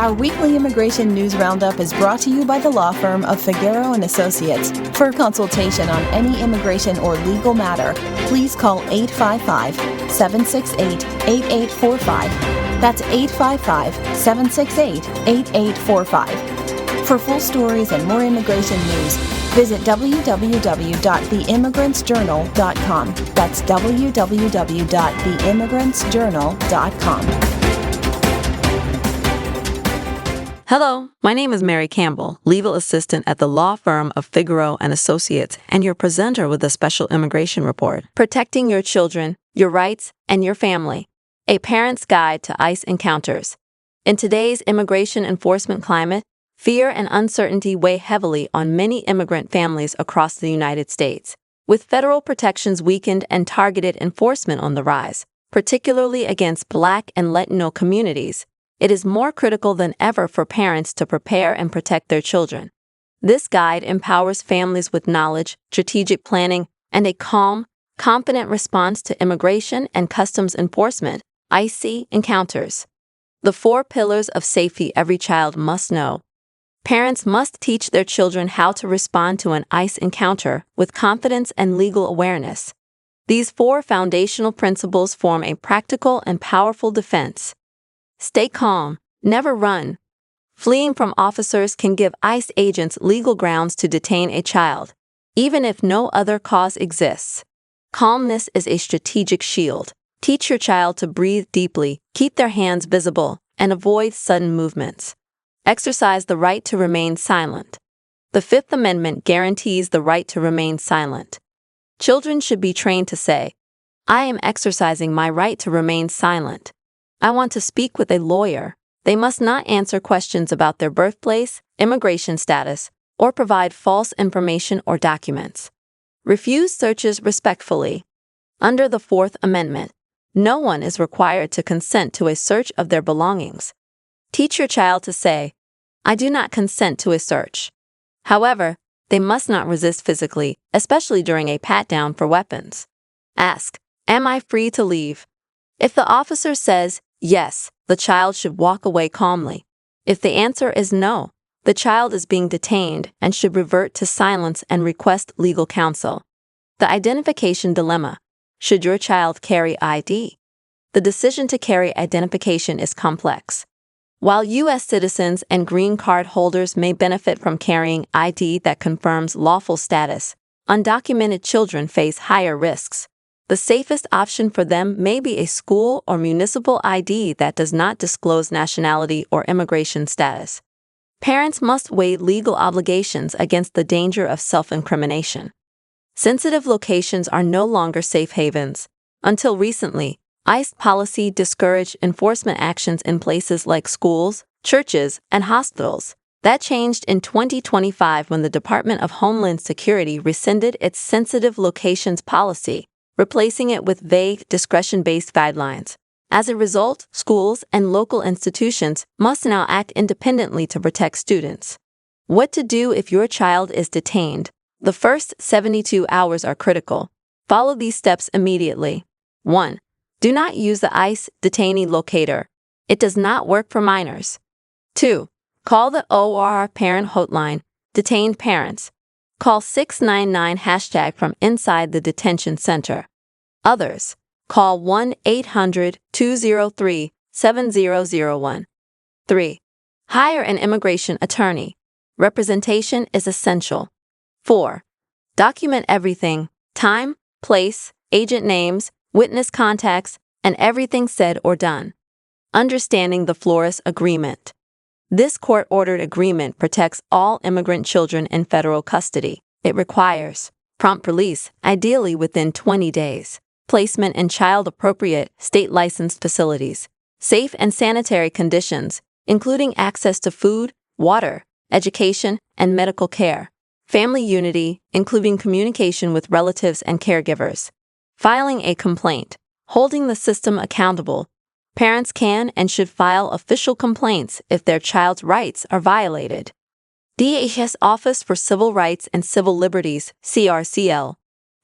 Our weekly immigration news roundup is brought to you by the law firm of Figueroa & Associates. For consultation on any immigration or legal matter, please call 855-768-8845. That's 855-768-8845. For full stories and more immigration news, visit www.theimmigrantsjournal.com. That's www.theimmigrantsjournal.com. Hello, my name is Mary Campbell, legal assistant at the law firm of Figueroa & Associates, and your presenter with a special immigration report. Protecting your children, your rights, and your family. A Parent's Guide to ICE Encounters. In today's immigration enforcement climate, fear and uncertainty weigh heavily on many immigrant families across the United States. With federal protections weakened and targeted enforcement on the rise, particularly against Black and Latino communities, it is more critical than ever for parents to prepare and protect their children. This guide empowers families with knowledge, strategic planning, and a calm, confident response to immigration and customs enforcement, ICE encounters. The 4 pillars of safety every child must know. Parents must teach their children how to respond to an ICE encounter with confidence and legal awareness. These 4 foundational principles form a practical and powerful defense. Stay calm, never run. Fleeing from officers can give ICE agents legal grounds to detain a child, even if no other cause exists. Calmness is a strategic shield. Teach your child to breathe deeply, keep their hands visible, and avoid sudden movements. Exercise the right to remain silent. The Fifth Amendment guarantees the right to remain silent. Children should be trained to say, "I am exercising my right to remain silent. I want to speak with a lawyer." They must not answer questions about their birthplace, immigration status, or provide false information or documents. Refuse searches respectfully. Under the Fourth Amendment, no one is required to consent to a search of their belongings. Teach your child to say, "I do not consent to a search." However, they must not resist physically, especially during a pat-down for weapons. Ask, "Am I free to leave?" If the officer says yes, the child should walk away calmly. If the answer is no, the child is being detained and should revert to silence and request legal counsel. The identification dilemma. Should your child carry ID? The decision to carry identification is complex. While U.S. citizens and green card holders may benefit from carrying ID that confirms lawful status, undocumented children face higher risks. The safest option for them may be a school or municipal ID that does not disclose nationality or immigration status. Parents must weigh legal obligations against the danger of self-incrimination. Sensitive locations are no longer safe havens. Until recently, ICE policy discouraged enforcement actions in places like schools, churches, and hospitals. That changed in 2025 when the Department of Homeland Security rescinded its sensitive locations policy, replacing it with vague, discretion-based guidelines. As a result, schools and local institutions must now act independently to protect students. What to do if your child is detained? The first 72 hours are critical. Follow these steps immediately. 1. Do not use the ICE detainee locator. It does not work for minors. 2. Call the OR parent hotline, detained parents. Call 699# from inside the detention center. Others, call 1-800-203-7001. 3. Hire an immigration attorney. Representation is essential. 4. Document everything: time, place, agent names, witness contacts, and everything said or done. Understanding the Flores Agreement. This court-ordered agreement protects all immigrant children in federal custody. It requires prompt release, ideally within 20 days, placement in child-appropriate, state-licensed facilities, safe and sanitary conditions, including access to food, water, education, and medical care, family unity, including communication with relatives and caregivers, filing a complaint, holding the system accountable. Parents can and should file official complaints if their child's rights are violated. DHS Office for Civil Rights and Civil Liberties, CRCL,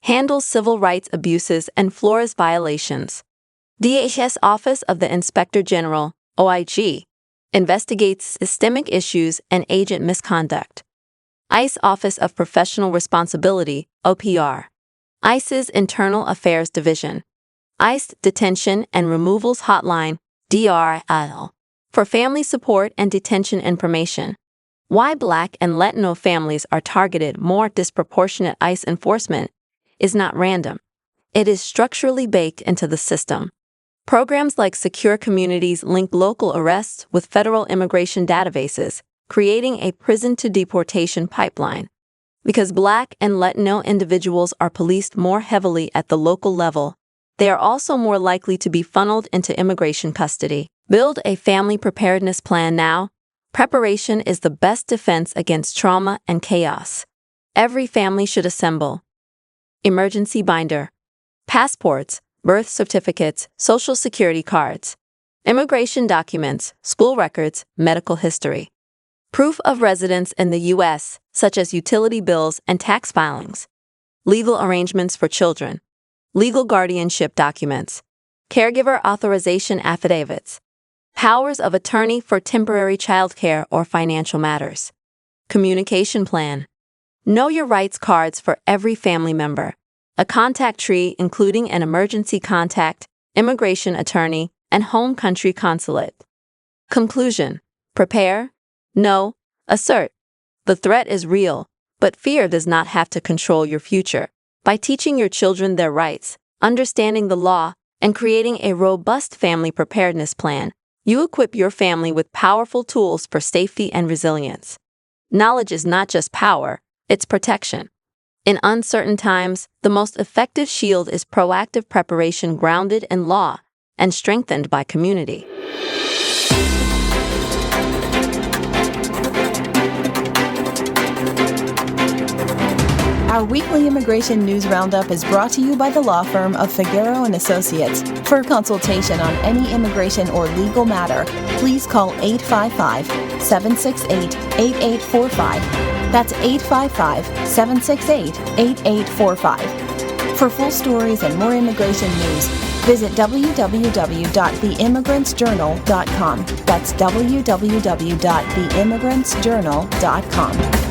handles civil rights abuses and Flores violations. DHS Office of the Inspector General, OIG, investigates systemic issues and agent misconduct. ICE Office of Professional Responsibility, OPR. ICE's Internal Affairs Division. ICE Detention and Removals Hotline, DRL. For family support and detention information. Why Black and Latino families are targeted more disproportionate ICE enforcement is not random. It is structurally baked into the system. Programs like Secure Communities link local arrests with federal immigration databases, creating a prison-to-deportation pipeline. Because Black and Latino individuals are policed more heavily at the local level, they are also more likely to be funneled into immigration custody. Build a family preparedness plan now. Preparation is the best defense against trauma and chaos. Every family should assemble. Emergency binder. Passports, birth certificates, social security cards. Immigration documents, school records, medical history. Proof of residence in the U.S., such as utility bills and tax filings. Legal arrangements for children. Legal guardianship documents. Caregiver authorization affidavits. Powers of attorney for temporary childcare or financial matters. Communication plan. Know your rights cards for every family member. A contact tree including an emergency contact, immigration attorney, and home country consulate. Conclusion. Prepare. Know. Assert. The threat is real, but fear does not have to control your future. By teaching your children their rights, understanding the law, and creating a robust family preparedness plan, you equip your family with powerful tools for safety and resilience. Knowledge is not just power, it's protection. In uncertain times, the most effective shield is proactive preparation grounded in law and strengthened by community. Our weekly immigration news roundup is brought to you by the law firm of Figueroa & Associates. For consultation on any immigration or legal matter, please call 855-768-8845. That's 855-768-8845. For full stories and more immigration news, visit www.theimmigrantjournal.com. That's www.theimmigrantjournal.com.